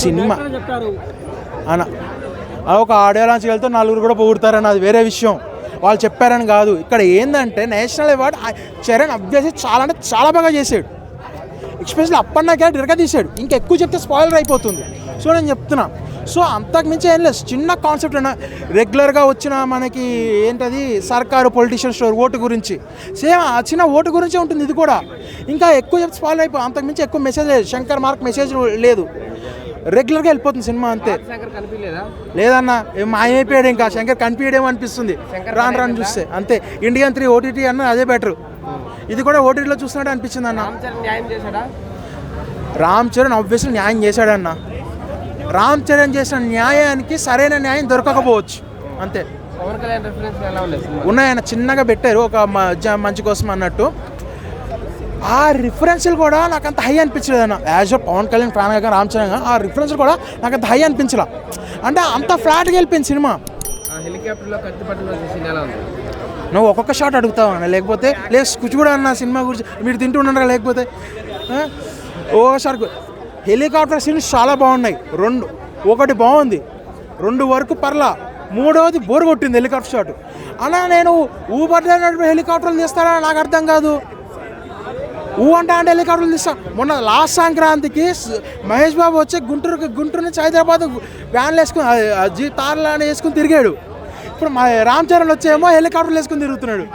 Cinema అన్న ఒక audio లాంచ్కి వెళ్తే నలుగురు కూడా పొగుడతారని అది వేరే విషయం, వాళ్ళు చెప్పారని కాదు. ఇక్కడ ఏంటంటే నేషనల్ అవార్డు చరణ్ అబ్వియస్లీ చాలా అంటే చాలా బాగా చేశాడు. ఎస్పెషల్లీ అప్పన్న డైరెక్ట్గా తీశాడు, ఇంకా ఎక్కువ చెప్తే స్పాయిలర్ అయిపోతుంది. సో నేను చెప్తున్నా, సో అంతకు మించి ఏం లేదు, చిన్న కాన్సెప్ట్ అన్న. రెగ్యులర్గా వచ్చిన మనకి ఏంటది సర్కారు పొలిటీషియన్ స్టోర్ ఓటు గురించి, సేమ్ ఆ చిన్న ఓటు గురించే ఉంటుంది ఇది కూడా. ఇంకా ఎక్కువ చెప్తే స్పాయిలర్ అయిపోయి, అంతకు మించి ఎక్కువ మెసేజ్ లేదు, శంకర్ మార్క్ మెసేజ్ లేదు, రెగ్యులర్గా వెళ్ళిపోతుంది సినిమా అంతే. లేదన్నా మాయమైపోయాడు, ఇంకా శంకర్ కనిపించడేమో అనిపిస్తుంది రాను రాను చూస్తే అంతే. ఇండియన్ 3 ఓటీటీ అన్న అదే బెటర్, ఇది కూడా ఓటీటీలో చూస్తున్నట్టు అనిపించింది అన్న. రామ్ చరణ్ ఆబ్వియస్లీ న్యాయం చేశాడన్న. రామ్ చరణ్ చేసిన న్యాయానికి సరైన న్యాయం దొరకకపోవచ్చు అంతే. ఉన్నాయన్న చిన్నగా పెట్టారు ఒక మంచి కోసం అన్నట్టు, ఆ రిఫరెన్స్లు కూడా నాకు అంత హై అనిపించలేదు అన్న. యాజ్ పవన్ కళ్యాణ్ ఫ్యాన్ గా రామ్ చరణ్ ఆ రిఫరెన్స్లు కూడా నాకు అంత హై అనిపించలే, అంటే అంత ఫ్లాట్గా వెళ్ళిపోయింది సినిమా. నువ్వు ఒక్కొక్క షాట్ అడుగుతావు అన్న, లేకపోతే కూర్చు కూడా అన్న సినిమా గురించి మీరు తింటున్నారా, లేకపోతే ఓసారి హెలికాప్టర్ సీన్స్ చాలా బాగున్నాయి. ఒకటి బాగుంది, 2 వరకు పర్లా, 3వది బోర్ కొట్టింది హెలికాప్టర్ షాట్. అలా నేను ఊబర్లో హెలికాప్టర్లు తీస్తారా నాకు అర్థం కాదు. అంటే హెలికాప్టర్లు తీస్తా. మొన్న లాస్ట్ సంక్రాంతికి మహేష్ బాబు వచ్చి గుంటూరు నుంచి హైదరాబాద్ వ్యాన్లు వేసుకుని తార్లు వేసుకుని తిరిగాడు. ఇప్పుడు రామ్ చరణ్ వచ్చేమో హెలికాప్టర్లు వేసుకుని తిరుగుతున్నాడు.